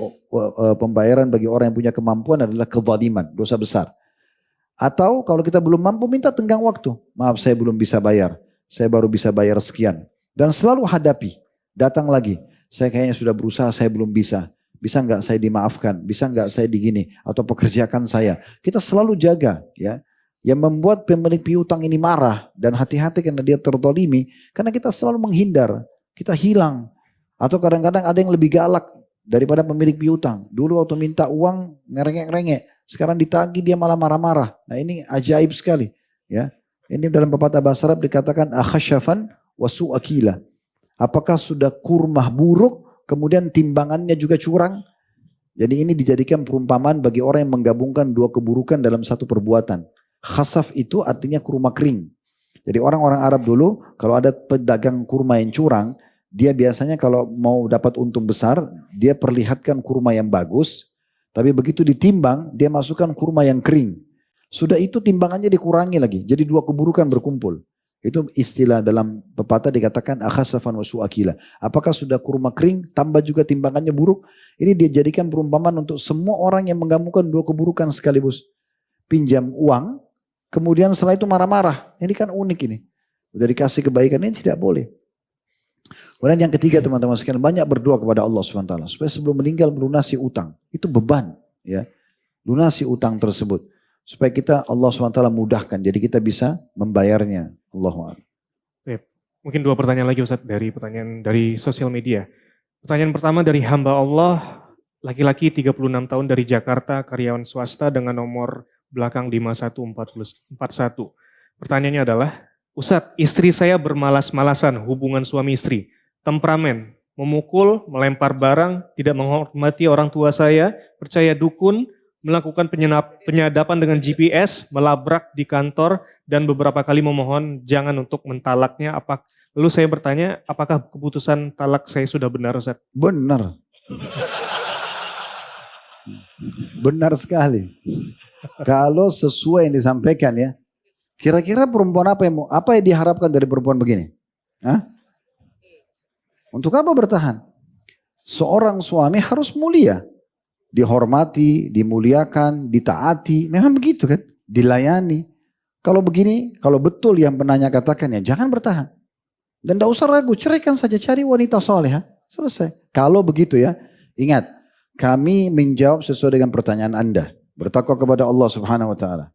orang yang punya kemampuan adalah kezaliman, dosa besar. Atau kalau kita belum mampu, minta tenggang waktu. Maaf, saya belum bisa bayar. Saya baru bisa bayar sekian. Dan selalu hadapi. Datang lagi. Saya kayaknya sudah berusaha, saya belum bisa. Bisa nggak saya dimaafkan? Bisa nggak saya digini? Atau pekerjakan saya. Kita selalu jaga. Ya. Yang membuat pemilik piutang ini marah. Dan hati-hati karena dia terdolimi. Karena kita selalu menghindar. Kita hilang. Atau kadang-kadang ada yang lebih galak daripada pemilik piutang. Dulu waktu minta uang, ngerengek-rengek. Sekarang ditagih dia malah marah-marah. Nah ini ajaib sekali. Ya, ini dalam pepatah bahasa Arab dikatakan akhasyafan wasu akila. Apakah sudah kurma buruk, kemudian timbangannya juga curang? Jadi ini dijadikan perumpamaan bagi orang yang menggabungkan dua keburukan dalam satu perbuatan. Khasaf itu artinya kurma kering. Jadi orang-orang Arab dulu kalau ada pedagang kurma yang curang, dia biasanya kalau mau dapat untung besar, dia perlihatkan kurma yang bagus. Tapi begitu ditimbang, dia masukkan kurma yang kering. Sudah itu timbangannya dikurangi lagi. Jadi dua keburukan berkumpul. Itu istilah dalam pepatah dikatakan akhasafan wa su'akila. Apakah sudah kurma kering, tambah juga timbangannya buruk? Ini dia jadikan perumpamaan untuk semua orang yang menggabungkan dua keburukan sekaligus. Pinjam uang, kemudian setelah itu marah-marah. Ini kan unik ini. Udah dikasih kebaikan, ini tidak boleh. Kemudian yang ketiga teman-teman sekalian, banyak berdoa kepada Allah SWT supaya sebelum meninggal melunasi utang. Itu beban, ya. Lunasi utang tersebut supaya kita Allah SWT mudahkan, jadi kita bisa membayarnya. Allahuakbar.
Mungkin 2 pertanyaan lagi Ustaz dari pertanyaan dari sosial media. Pertanyaan pertama dari hamba Allah, laki-laki 36 tahun dari Jakarta, karyawan swasta dengan nomor belakang 5141. Pertanyaannya adalah, Ustaz, istri saya bermalas-malasan hubungan suami istri. Temperamen, memukul, melempar barang, tidak menghormati orang tua saya, percaya dukun, melakukan penyadapan dengan GPS, melabrak di kantor, dan beberapa kali memohon jangan untuk mentalaknya. Lalu saya bertanya, apakah keputusan talak saya sudah benar, Ustaz?
Benar. Benar sekali. Kalau sesuai yang disampaikan ya, Kira-kira perempuan apa yang diharapkan dari perempuan begini? Hah? Untuk apa bertahan? Seorang suami harus mulia. Dihormati, dimuliakan, ditaati. Memang begitu kan? Dilayani. Kalau begini, kalau betul yang penanya katakan ya jangan bertahan. Dan tidak usah ragu, ceraikan saja, cari wanita soleh. Selesai. Kalau begitu ya, ingat, kami menjawab sesuai dengan pertanyaan Anda. Bertakwa kepada Allah Subhanahu wa Ta'ala.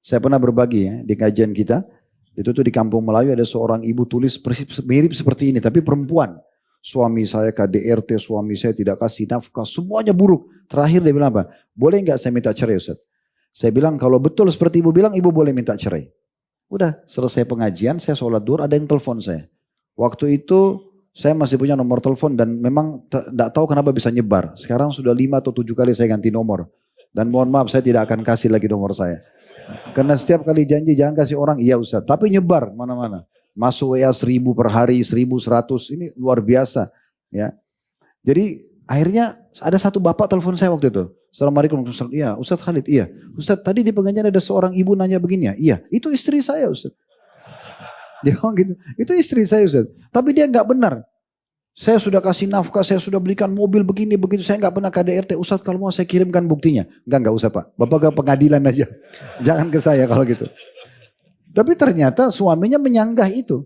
Saya pernah berbagi ya di kajian kita. Itu tuh di Kampung Melayu ada seorang ibu tulis mirip seperti ini, tapi perempuan. Suami saya KDRT, suami saya tidak kasih nafkah, semuanya buruk. Terakhir dia bilang apa? Boleh nggak saya minta cerai Ustaz? Saya bilang kalau betul seperti ibu bilang, ibu boleh minta cerai. Udah selesai pengajian, saya sholat duhur, ada yang telepon saya. Waktu itu saya masih punya nomor telepon dan memang tidak tahu kenapa bisa nyebar. Sekarang sudah 5 atau 7 kali saya ganti nomor. Dan mohon maaf saya tidak akan kasih lagi nomor saya. Karena setiap kali janji jangan kasih orang, iya Ustaz. Tapi nyebar mana-mana. Masuk WA 1000 per hari, 1100, ini luar biasa. Ya. Jadi akhirnya ada satu bapak telepon saya waktu itu. Assalamualaikum. Iya Ustaz Khalid, iya. Ustaz tadi di pengajian ada seorang ibu nanya begini ya. Iya, itu istri saya Ustaz. Dia ngomong gitu, itu istri saya Ustaz. Tapi dia nggak benar. Saya sudah kasih nafkah, saya sudah belikan mobil begini, begitu. Saya nggak pernah KDRT. Ustaz kalau mau saya kirimkan buktinya. Nggak usah Pak. Bapak ke pengadilan aja. Jangan ke saya kalau gitu. Tapi ternyata suaminya menyanggah itu.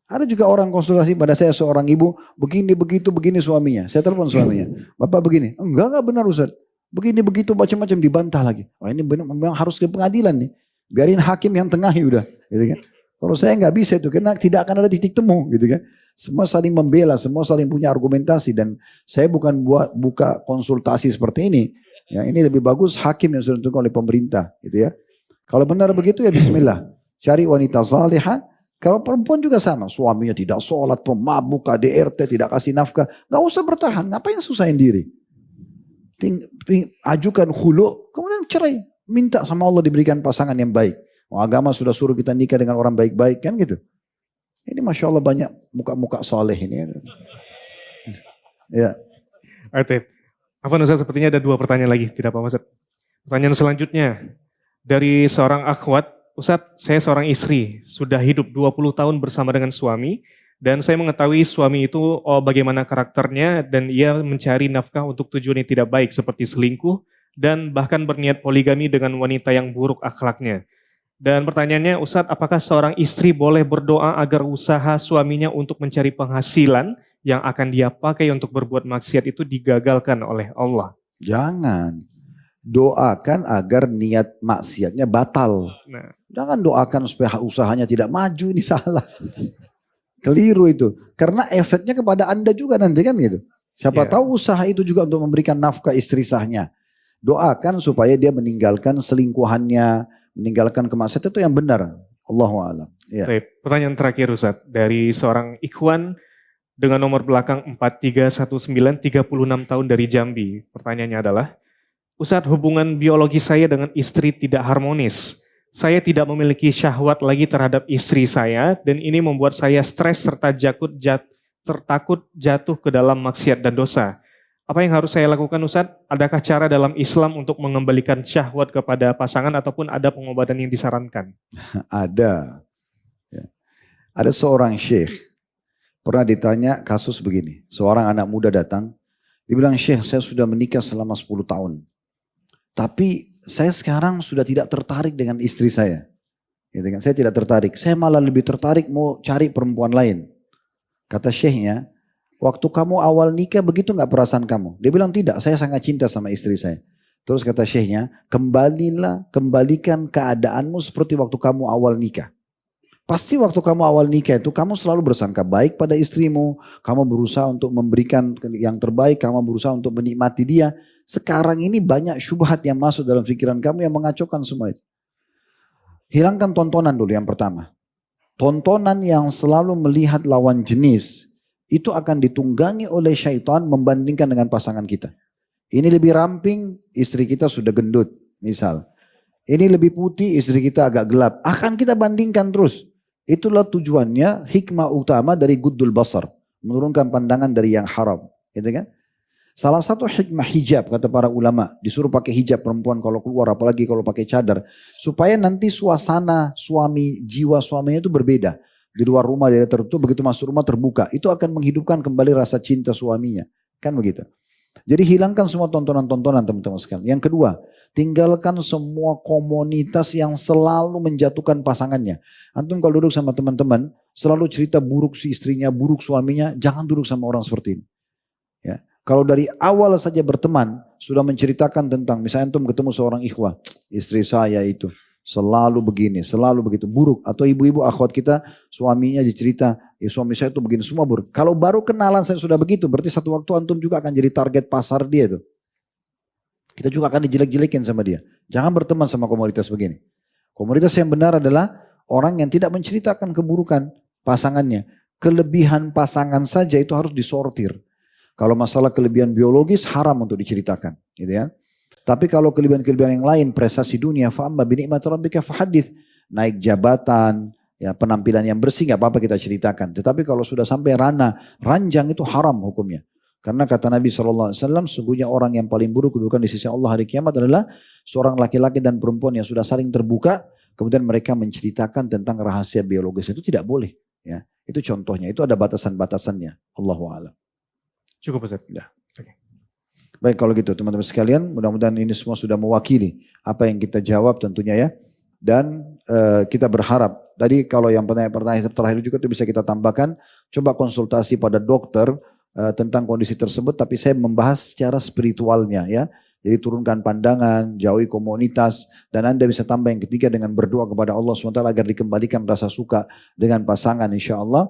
Ada juga orang konsultasi pada saya seorang ibu, begini begitu begini suaminya. Saya telepon suaminya, bapak begini, enggak benar Ustaz. Begini begitu macam-macam dibantah lagi. Oh ini benar memang harus ke pengadilan nih. Biarin hakim yang tengahi udah, gitu kan. Kalau saya nggak bisa itu karena tidak akan ada titik temu, gitu kan. Semua saling membela, semua saling punya argumentasi dan saya bukan buka konsultasi seperti ini. Ya ini lebih bagus hakim yang sudah ditentukan oleh pemerintah, gitu ya. Kalau benar begitu ya Bismillah. Cari wanita salihah. Kalau perempuan juga sama, suaminya tidak sholat, pemabuk, KDRT, tidak kasih nafkah, nggak usah bertahan, ngapain susahin diri? Ajukan khulu, kemudian cerai, minta sama Allah diberikan pasangan yang baik. Oh, agama sudah suruh kita nikah dengan orang baik-baik kan gitu. Ini masya Allah banyak muka-muka soleh ini. Ya.
Oke, Afwan Ustaz, sepertinya ada 2 pertanyaan lagi, tidak apa-apa Ustaz. Pertanyaan selanjutnya dari seorang akhwat. Ustadz, saya seorang istri, sudah hidup 20 tahun bersama dengan suami, dan saya mengetahui suami itu bagaimana karakternya, dan ia mencari nafkah untuk tujuan yang tidak baik, seperti selingkuh, dan bahkan berniat poligami dengan wanita yang buruk akhlaknya. Dan pertanyaannya, Ustadz, apakah seorang istri boleh berdoa agar usaha suaminya untuk mencari penghasilan yang akan dia pakai untuk berbuat maksiat itu digagalkan oleh Allah?
Jangan. Doakan agar niat maksiatnya batal.
Nah.
Jangan doakan supaya usahanya tidak maju, ini salah. Keliru itu. Karena efeknya kepada Anda juga nanti kan gitu. Siapa tahu usaha itu juga untuk memberikan nafkah istri sahnya. Doakan supaya dia meninggalkan selingkuhannya, meninggalkan kemaksiatan itu yang benar. Allahu a'lam. Ya.
Pertanyaan terakhir Ustaz, dari seorang ikhwan dengan nomor belakang 4319, 36 tahun dari Jambi. Pertanyaannya adalah, Ustadz, hubungan biologi saya dengan istri tidak harmonis. Saya tidak memiliki syahwat lagi terhadap istri saya dan ini membuat saya stres serta takut jatuh ke dalam maksiat dan dosa. Apa yang harus saya lakukan Ustadz? Adakah cara dalam Islam untuk mengembalikan syahwat kepada pasangan ataupun ada pengobatan yang disarankan?
Ada. Ya. Ada seorang syekh pernah ditanya kasus begini. Seorang anak muda datang, dia bilang, Syekh saya sudah menikah selama 10 tahun. Tapi saya sekarang sudah tidak tertarik dengan istri saya. Gitu kan? Saya tidak tertarik. Saya malah lebih tertarik mau cari perempuan lain. Kata syekhnya, waktu kamu awal nikah begitu gak perasaan kamu? Dia bilang tidak, saya sangat cinta sama istri saya. Terus kata syekhnya, kembalikan keadaanmu seperti waktu kamu awal nikah. Pasti waktu kamu awal nikah itu kamu selalu bersangka baik pada istrimu. Kamu berusaha untuk memberikan yang terbaik, kamu berusaha untuk menikmati dia. Sekarang ini banyak syubhat yang masuk dalam pikiran kamu yang mengacaukan semua itu. Hilangkan tontonan dulu yang pertama. Tontonan yang selalu melihat lawan jenis itu akan ditunggangi oleh syaitan membandingkan dengan pasangan kita. Ini lebih ramping, istri kita sudah gendut misal. Ini lebih putih, istri kita agak gelap. Akan kita bandingkan terus. Itulah tujuannya, hikmah utama dari guddul basar. Menurunkan pandangan dari yang haram. Gitu kan? Salah satu hikmah hijab kata para ulama, disuruh pakai hijab perempuan kalau keluar, apalagi kalau pakai cadar, supaya nanti suasana suami, jiwa suaminya itu berbeda. Di luar rumah dia tertutup, begitu masuk rumah terbuka, itu akan menghidupkan kembali rasa cinta suaminya, kan begitu. Jadi hilangkan semua tontonan-tontonan teman-teman sekalian. Yang kedua, tinggalkan semua komunitas yang selalu menjatuhkan pasangannya. Antum kalau duduk sama teman-teman, selalu cerita buruk si istrinya, buruk suaminya, jangan duduk sama orang seperti ini. Ya. Kalau dari awal saja berteman, sudah menceritakan tentang, misalnya antum ketemu seorang ikhwah, istri saya itu selalu begini, selalu begitu buruk. Atau ibu-ibu akhwat kita, suaminya dicerita, ya suami saya itu begini, semua buruk. Kalau baru kenalan saya sudah begitu, berarti satu waktu antum juga akan jadi target pasar dia tuh. Kita juga akan dijelek-jelekin sama dia. Jangan berteman sama komunitas begini. Komunitas yang benar adalah orang yang tidak menceritakan keburukan pasangannya. Kelebihan pasangan saja itu harus disortir. Kalau masalah kelebihan biologis haram untuk diceritakan, gitu ya. Tapi kalau kelebihan-kelebihan yang lain, prestasi dunia, fa'amma binikmati rabbika fahadits, naik jabatan, ya penampilan yang bersih nggak apa-apa kita ceritakan. Tetapi kalau sudah sampai ranjang itu haram hukumnya. Karena kata Nabi SAW, sungguhnya orang yang paling buruk kedudukan di sisi Allah hari kiamat adalah seorang laki-laki dan perempuan yang sudah saling terbuka, kemudian mereka menceritakan tentang rahasia biologis. Itu tidak boleh. Ya, itu contohnya. Itu ada batasan-batasannya. Allahu a'lam.
Cukup Ustaz.
Ya. Okay. Baik kalau gitu teman-teman sekalian, mudah-mudahan ini semua sudah mewakili apa yang kita jawab tentunya ya. Dan kita berharap, tadi kalau yang pertanyaan terakhir juga itu bisa kita tambahkan, coba konsultasi pada dokter tentang kondisi tersebut, tapi saya membahas secara spiritualnya ya. Jadi turunkan pandangan, jauhi komunitas, dan Anda bisa tambah yang ketiga dengan berdoa kepada Allah SWT agar dikembalikan rasa suka dengan pasangan insya Allah.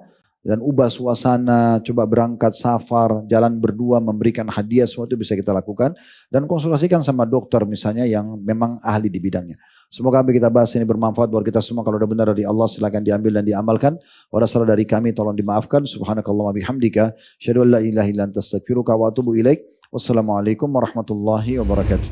Dan ubah suasana, coba berangkat safar, jalan berdua, memberikan hadiah, semua itu bisa kita lakukan. Dan konsultasikan sama dokter misalnya yang memang ahli di bidangnya. Semoga apa kita bahas ini bermanfaat buat kita semua. Kalau ada benar dari Allah silakan diambil dan diamalkan. Kalau ada salah dari kami tolong dimaafkan. Subhanakallah wa bihamdika. Asyhadu an la ilaha illa anta astaghfiruka wa atubu ilaik. Wassalamualaikum warahmatullahi wabarakatuh.